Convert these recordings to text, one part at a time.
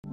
Hey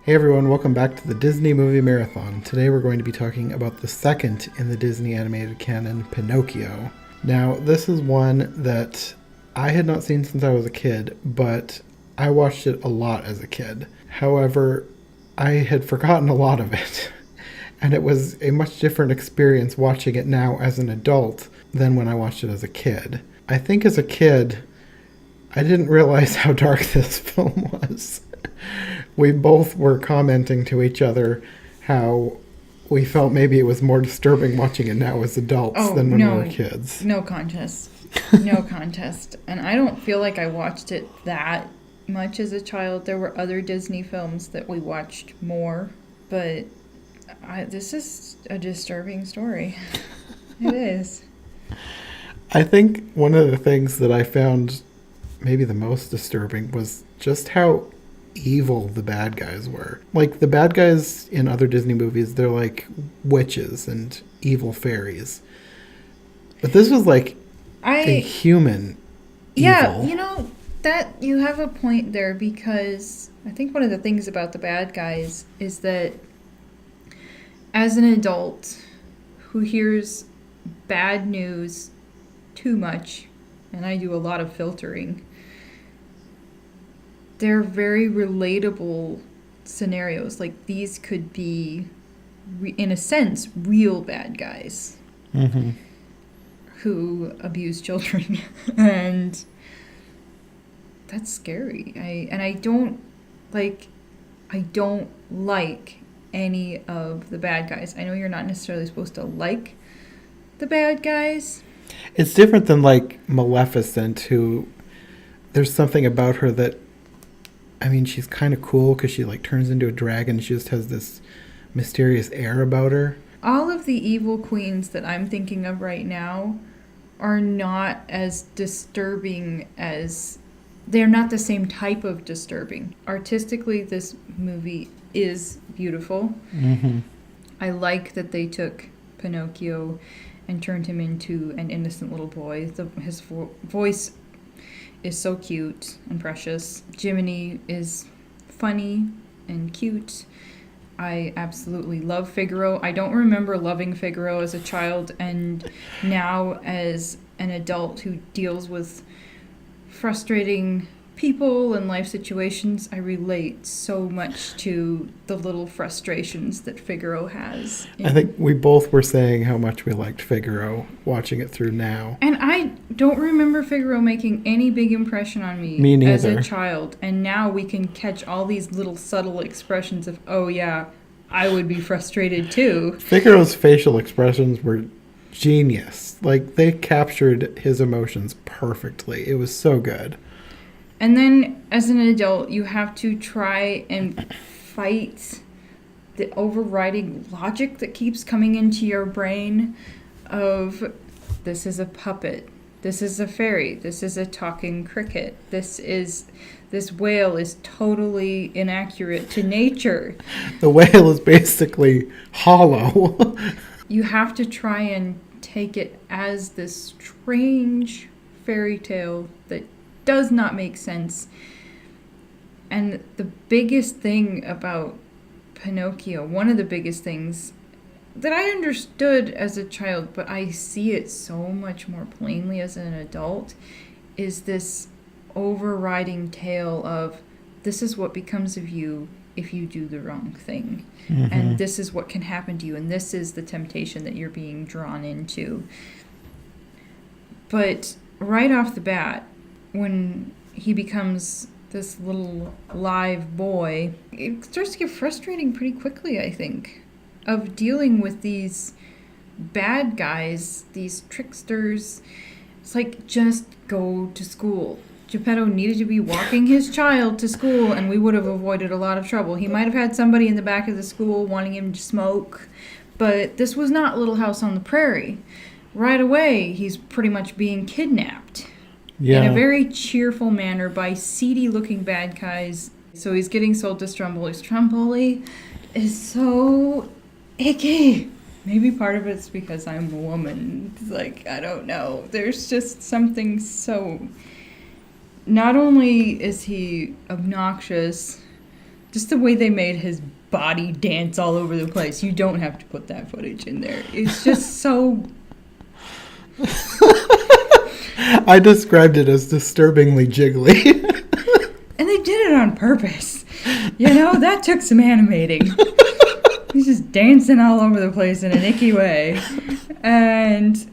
everyone, welcome back to the Disney Movie Marathon. Today we're going to be talking about the second in the Disney animated canon, Pinocchio. Now, this is one that I had not seen since I was a kid, but I watched it a lot as a kid. However, I had forgotten a lot of it, and it was a much different experience watching it now as an adult than when I watched it as a kid. I think as a kid, I didn't realize how dark this film was. We both were commenting to each other how we felt maybe it was more disturbing watching it now as adults than when we were kids. No contest. No contest. And I don't feel like I watched it that much as a child. There were other Disney films that we watched more, but this is a disturbing story. It is. I think one of the things that I found maybe the most disturbing was just how evil the bad guys were. Like, the bad guys in other Disney movies, they're like witches and evil fairies. But this was like a human evil. Yeah, that you have a point there, because I think one of the things about the bad guys is that as an adult who hears bad news too much, and I do a lot of filtering, they're very relatable scenarios. Like, these could be, in a sense, real bad guys who abuse children. And that's scary. I don't like any of the bad guys. I know you're not necessarily supposed to like the bad guys. It's different than, like, Maleficent, who there's something about her that, I mean, she's kind of cool because she, like, turns into a dragon. She just has this mysterious air about her. All of the evil queens that I'm thinking of right now are not as disturbing as... They're not the same type of disturbing. Artistically, this movie is beautiful. I like that they took Pinocchio and turned him into an innocent little boy. His voice is so cute and precious. Jiminy is funny and cute. I absolutely love Figaro. I don't remember loving Figaro as a child, and now as an adult who deals with frustrating people and life situations, I relate so much to the little frustrations that Figaro has. I think we both were saying how much we liked Figaro watching it through now. And I don't remember Figaro making any big impression on me as a child. And now we can catch all these little subtle expressions of, oh yeah, I would be frustrated too. Figaro's facial expressions were genius. Like, they captured his emotions perfectly. It was so good. And then, as an adult, you have to try and fight the overriding logic that keeps coming into your brain of, this is a puppet, this is a fairy, this is a talking cricket, this whale is totally inaccurate to nature. The whale is basically hollow. You have to try and take it as this strange fairy tale that does not make sense. And the biggest thing about Pinocchio, one of the biggest things that I understood as a child, but I see it so much more plainly as an adult, is this overriding tale of, this is what becomes of you if you do the wrong thing. And this is what can happen to you, and this is the temptation that you're being drawn into. But right off the bat, when he becomes this little live boy, it starts to get frustrating pretty quickly, I think, of dealing with these bad guys, these tricksters. It's like, just go to school. Geppetto needed to be walking his child to school, and we would have avoided a lot of trouble. He might have had somebody in the back of the school wanting him to smoke, but this was not Little House on the Prairie. Right away, he's pretty much being kidnapped. In a very cheerful manner by seedy-looking bad guys. So he's getting sold to Stromboli. Stromboli is so icky. Maybe part of it's because I'm a woman. It's like, I don't know. There's just something so... Not only is he obnoxious, just the way they made his body dance all over the place. You don't have to put that footage in there. It's just so... I described it as disturbingly jiggly. And they did it on purpose. You know, that took some animating. He's just dancing all over the place in an icky way. And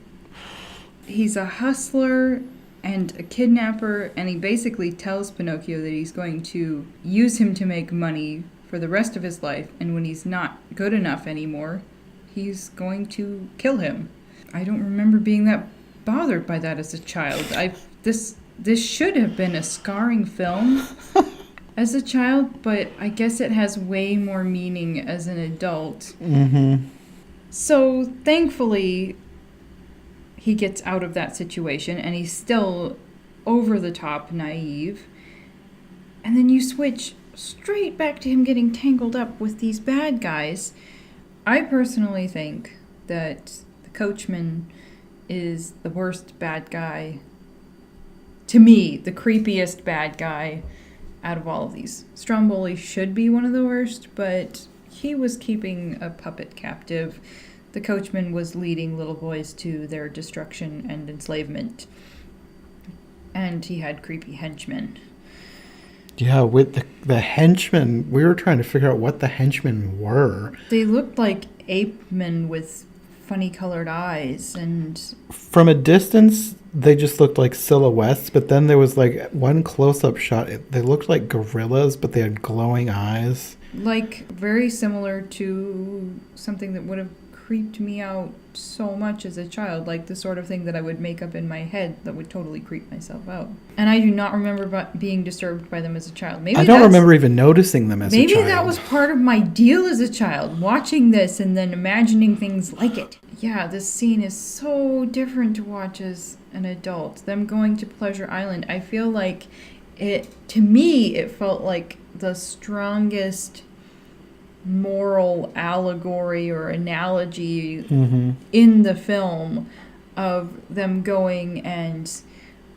he's a hustler and a kidnapper, and he basically tells Pinocchio that he's going to use him to make money for the rest of his life, and when he's not good enough anymore, he's going to kill him. I don't remember being that bothered by that as a child. This should have been a scarring film as a child, but I guess it has way more meaning as an adult. Mm-hmm. So thankfully, he gets out of that situation, and he's still over the top naive. And then you switch straight back to him getting tangled up with these bad guys. I personally think that the coachman is the worst bad guy. To me, the creepiest bad guy out of all of these. Stromboli should be one of the worst, but he was keeping a puppet captive. The coachman was leading little boys to their destruction and enslavement. And he had creepy henchmen. Yeah, with the henchmen, we were trying to figure out what the henchmen were. They looked like ape men with funny colored eyes, and from a distance they just looked like silhouettes, but then there was like one close-up shot. They looked like gorillas, but they had glowing eyes. Like very similar to something that would have creeped me out so much as a child, like the sort of thing that I would make up in my head that would totally creep myself out. And I do not remember being disturbed by them as a child. Maybe I don't remember even noticing them as a child. Maybe that was part of my deal as a child, watching this and then imagining things like it. Yeah, this scene is so different to watch as an adult. Them going to Pleasure Island, I feel like to me, it felt like the strongest moral allegory or analogy in the film of them going and,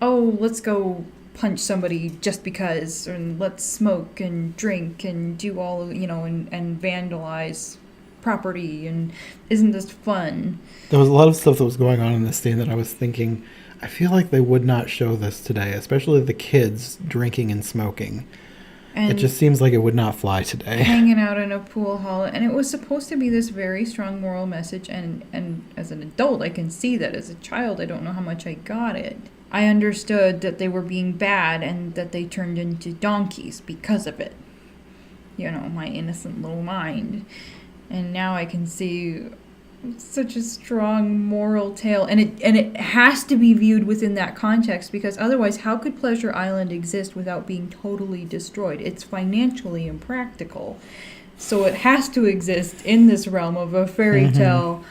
oh, let's go punch somebody just because, and let's smoke and drink and do all, and vandalize property, and isn't this fun? There was a lot of stuff that was going on in this scene that I was thinking, I feel like they would not show this today, especially the kids drinking and smoking. And it just seems like it would not fly today. Hanging out in a pool hall. And it was supposed to be this very strong moral message. And as an adult, I can see that. As a child, I don't know how much I got it. I understood that they were being bad and that they turned into donkeys because of it. My innocent little mind. And now I can see such a strong moral tale, and it has to be viewed within that context, because otherwise how could Pleasure Island exist without being totally destroyed? It's financially impractical, so it has to exist in this realm of a fairy tale.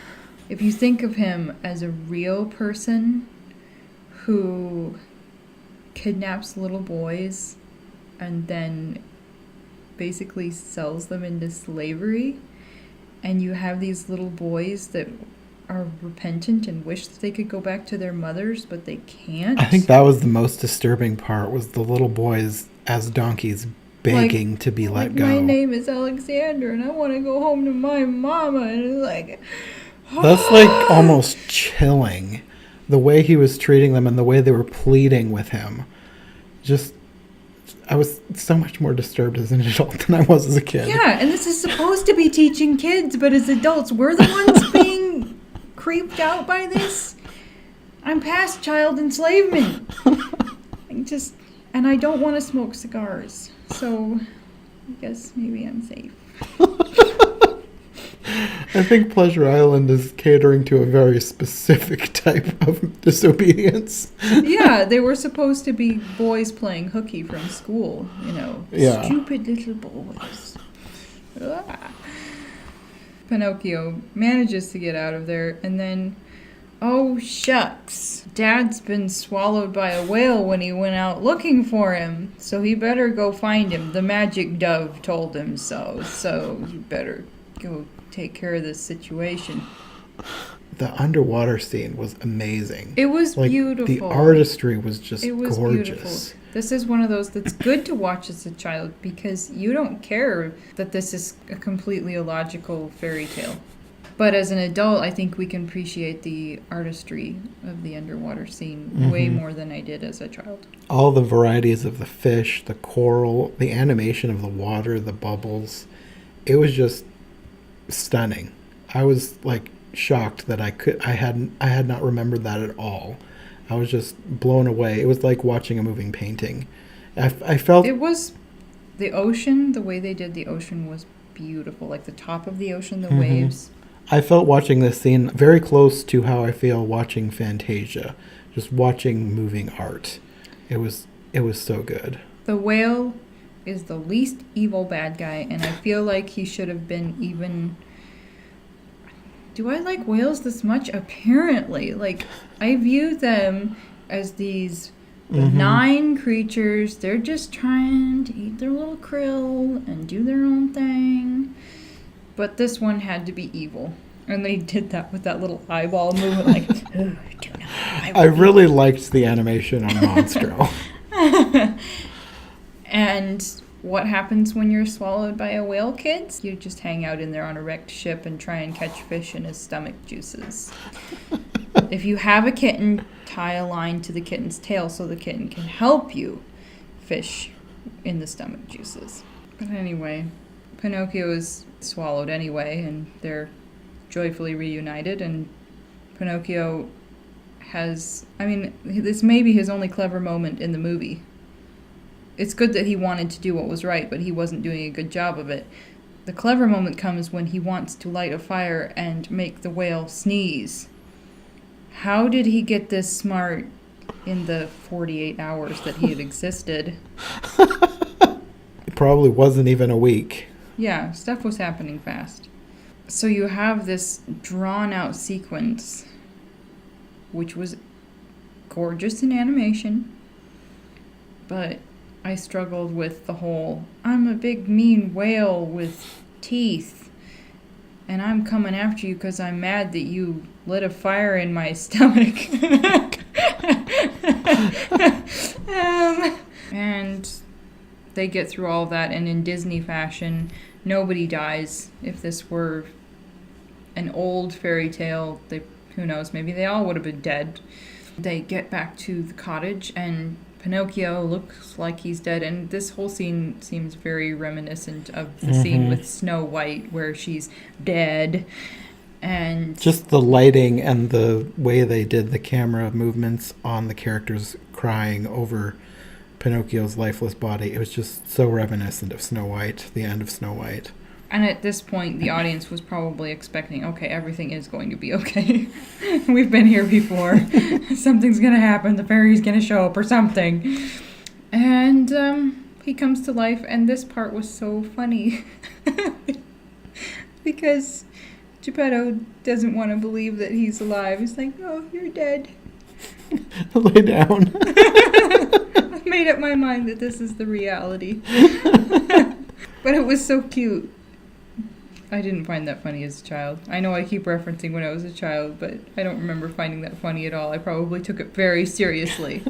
If you think of him as a real person who kidnaps little boys and then basically sells them into slavery, and you have these little boys that are repentant and wish that they could go back to their mothers, but they can't. I think that was the most disturbing part, was the little boys as donkeys begging to be let go. My name is Alexander, and I want to go home to my mama. And it's like... That's like almost chilling. The way he was treating them and the way they were pleading with him. I was so much more disturbed as an adult than I was as a kid. Yeah, and this is supposed to be teaching kids, but as adults, we're the ones being creeped out by this. I'm past child enslavement. And I don't want to smoke cigars, so I guess maybe I'm safe. I think Pleasure Island is catering to a very specific type of disobedience. Yeah, they were supposed to be boys playing hooky from school, Yeah. Stupid little boys. Pinocchio manages to get out of there, and then, oh shucks, Dad's been swallowed by a whale when he went out looking for him, so he better go find him. The magic dove told him so you better go take care of this situation. The underwater scene was amazing. It was Like, beautiful. the artistry was just It was gorgeous. beautiful. This is one of those that's good to watch as a child because you don't care that this is a completely illogical fairy tale. But as an adult, I think we can appreciate the artistry of the underwater scene way more than I did as a child. All the varieties of the fish, the coral, the animation of the water, the bubbles. It was just stunning. I was like shocked that I had not remembered that at all. I was just blown away. It was like watching a moving painting. I felt It was the ocean, the way they did the ocean was beautiful. Like the top of the ocean, the waves. I felt watching this scene very close to how I feel watching Fantasia, just watching moving art. It was so good. The whale is the least evil bad guy, and I feel like he should have been even. Do I like whales this much? Apparently. Like, I view them as these benign creatures. They're just trying to eat their little krill and do their own thing. But this one had to be evil. And they did that with that little eyeball movement, like, oh, do not. I really liked the animation on Monstro. And what happens when you're swallowed by a whale, kids? You just hang out in there on a wrecked ship and try and catch fish in his stomach juices. If you have a kitten, tie a line to the kitten's tail so the kitten can help you fish in the stomach juices. But anyway, Pinocchio is swallowed anyway, and they're joyfully reunited, and Pinocchio has, this may be his only clever moment in the movie. It's good that he wanted to do what was right, but he wasn't doing a good job of it. The clever moment comes when he wants to light a fire and make the whale sneeze. How did he get this smart in the 48 hours that he had existed? It probably wasn't even a week. Yeah, stuff was happening fast. So you have this drawn-out sequence, which was gorgeous in animation, but I struggled with the whole, I'm a big mean whale with teeth, and I'm coming after you because I'm mad that you lit a fire in my stomach. And they get through all of that, and in Disney fashion, nobody dies. If this were an old fairy tale, who knows, maybe they all would have been dead. They get back to the cottage, and Pinocchio looks like he's dead, and this whole scene seems very reminiscent of the scene with Snow White where she's dead. And just the lighting and the way they did the camera movements on the characters crying over Pinocchio's lifeless body, it was just so reminiscent of Snow White, the end of Snow White. And at this point, the audience was probably expecting, okay, everything is going to be okay. We've been here before. Something's going to happen. The fairy's going to show up or something. And he comes to life, and this part was so funny. Because Geppetto doesn't want to believe that he's alive. He's like, oh, you're dead. Lay down. I've made up my mind that this is the reality. But it was so cute. I didn't find that funny as a child. I know I keep referencing when I was a child, but I don't remember finding that funny at all. I probably took it very seriously.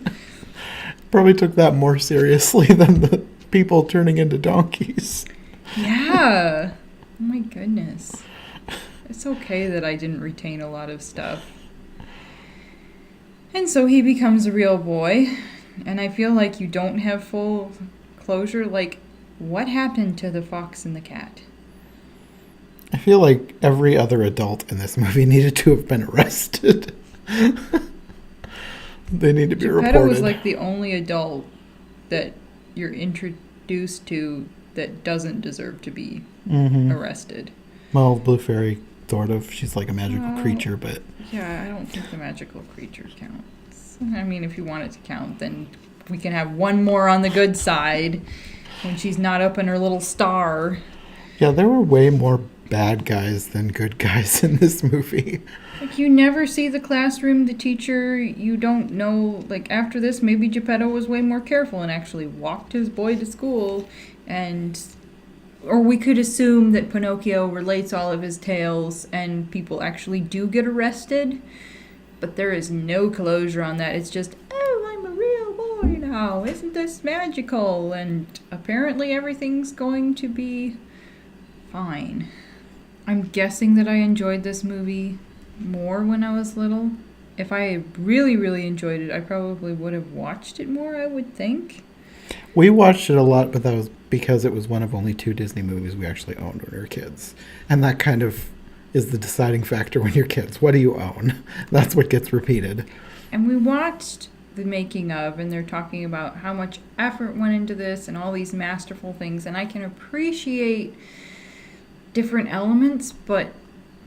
Probably took that more seriously than the people turning into donkeys. Yeah. Oh my goodness. It's okay that I didn't retain a lot of stuff. And so he becomes a real boy, and I feel like you don't have full closure. Like, what happened to the fox and the cat? I feel like every other adult in this movie needed to have been arrested. They need to be reported. Geppetto was like the only adult that you're introduced to that doesn't deserve to be arrested. Well, Blue Fairy, sort of. She's like a magical creature, but... Yeah, I don't think the magical creature counts. I mean, if you want it to count, then we can have one more on the good side when she's not up in her little star. Yeah, there were way more bad guys than good guys in this movie. Like, you never see the classroom, the teacher, you don't know, like, after this, maybe Geppetto was way more careful and actually walked his boy to school and or we could assume that Pinocchio relates all of his tales and people actually do get arrested, but there is no closure on that. It's just, oh, I'm a real boy now. Isn't this magical? And apparently everything's going to be fine. I'm guessing that I enjoyed this movie more when I was little. If I really, really enjoyed it, I probably would have watched it more, I would think. We watched it a lot, but that was because it was one of only 2 Disney movies we actually owned when we were kids. And that kind of is the deciding factor when you're kids. What do you own? That's what gets repeated. And we watched the making of, and they're talking about how much effort went into this and all these masterful things. And I can appreciate different elements, but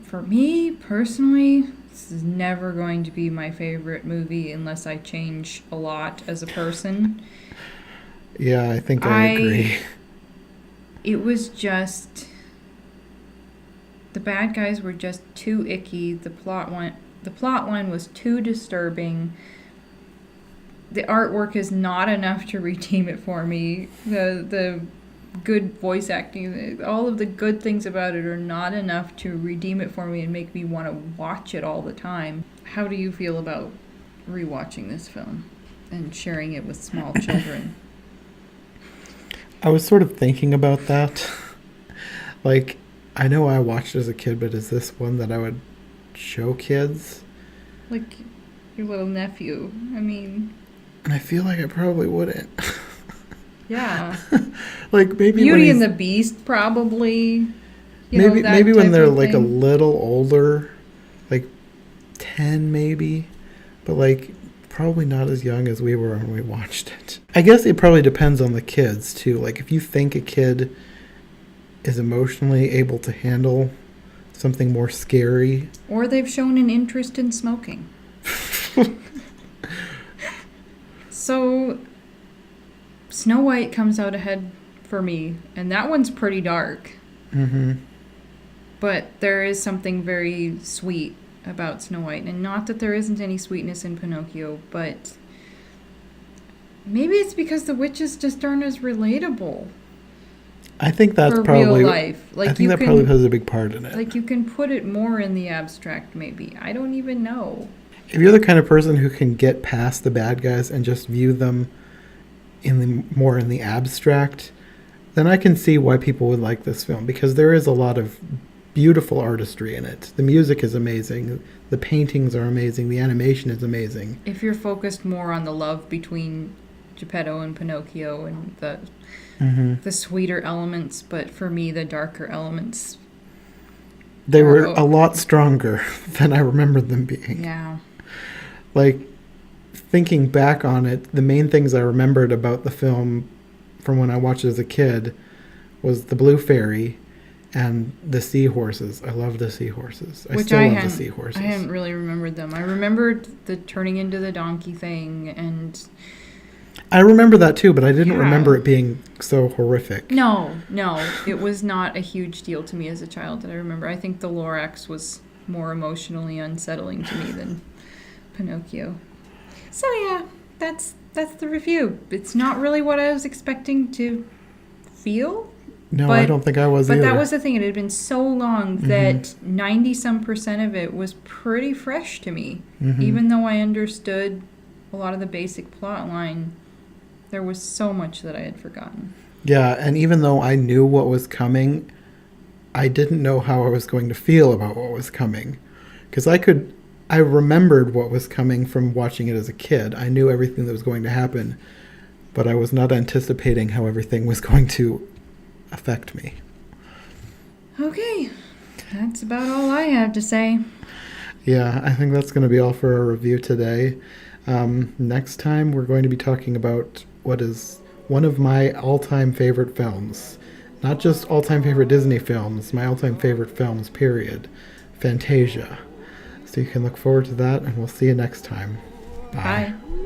for me personally, this is never going to be my favorite movie unless I change a lot as a person. Yeah, I think I agree. It was just, the bad guys were just too icky. The plot line was too disturbing. The artwork is not enough to redeem it for me. The good voice acting, all of the good things about it are not enough to redeem it for me and make me want to watch it all the time. How do you feel about rewatching this film and sharing it with small children? I was sort of thinking about that. Like, I know I watched it as a kid, but is this one that I would show kids? Like your little nephew. I mean... And I feel like I probably wouldn't. Yeah. Like, maybe Beauty and the Beast, probably. Maybe when they're, like, a little older. Like, 10 maybe. But, like, probably not as young as we were when we watched it. I guess it probably depends on the kids, too. Like, if you think a kid is emotionally able to handle something more scary. Or they've shown an interest in smoking. So, Snow White comes out ahead for me, and that one's pretty dark. Mm-hmm. But there is something very sweet about Snow White, and not that there isn't any sweetness in Pinocchio, but maybe it's because the witches just aren't as relatable. I think that's for probably real life. Like, I think that probably plays a big part in it. Like, you can put it more in the abstract, maybe. I don't even know. If you're the kind of person who can get past the bad guys and just view them more in the abstract, then I can see why people would like this film, because there is a lot of beautiful artistry in it. The music is amazing. The paintings are amazing. The animation is amazing. If you're focused more on the love between Geppetto and Pinocchio and the sweeter elements, but for me, the darker elements. They were a lot stronger than I remembered them being. Yeah. Like, thinking back on it, the main things I remembered about the film from when I watched it as a kid was the blue fairy and the seahorses. I love the seahorses. I still love the seahorses. I hadn't really remembered them. I remembered the turning into the donkey thing, and I remember that too, but I didn't remember it being so horrific. No, it was not a huge deal to me as a child that I remember. I think the Lorax was more emotionally unsettling to me than Pinocchio. So yeah, that's the review. It's not really what I was expecting to feel. No, I don't think I was either. But that was the thing. It had been so long that 90-some% of it was pretty fresh to me. Even though I understood a lot of the basic plot line, there was so much that I had forgotten. Yeah, and even though I knew what was coming, I didn't know how I was going to feel about what was coming. Because I remembered what was coming from watching it as a kid. I knew everything that was going to happen, but I was not anticipating how everything was going to affect me. Okay, that's about all I have to say. Yeah, I think that's going to be all for our review today. Next time, we're going to be talking about what is one of my all-time favorite films. Not just all-time favorite Disney films, my all-time favorite films, period. Fantasia. So you can look forward to that, and we'll see you next time. Bye. Bye.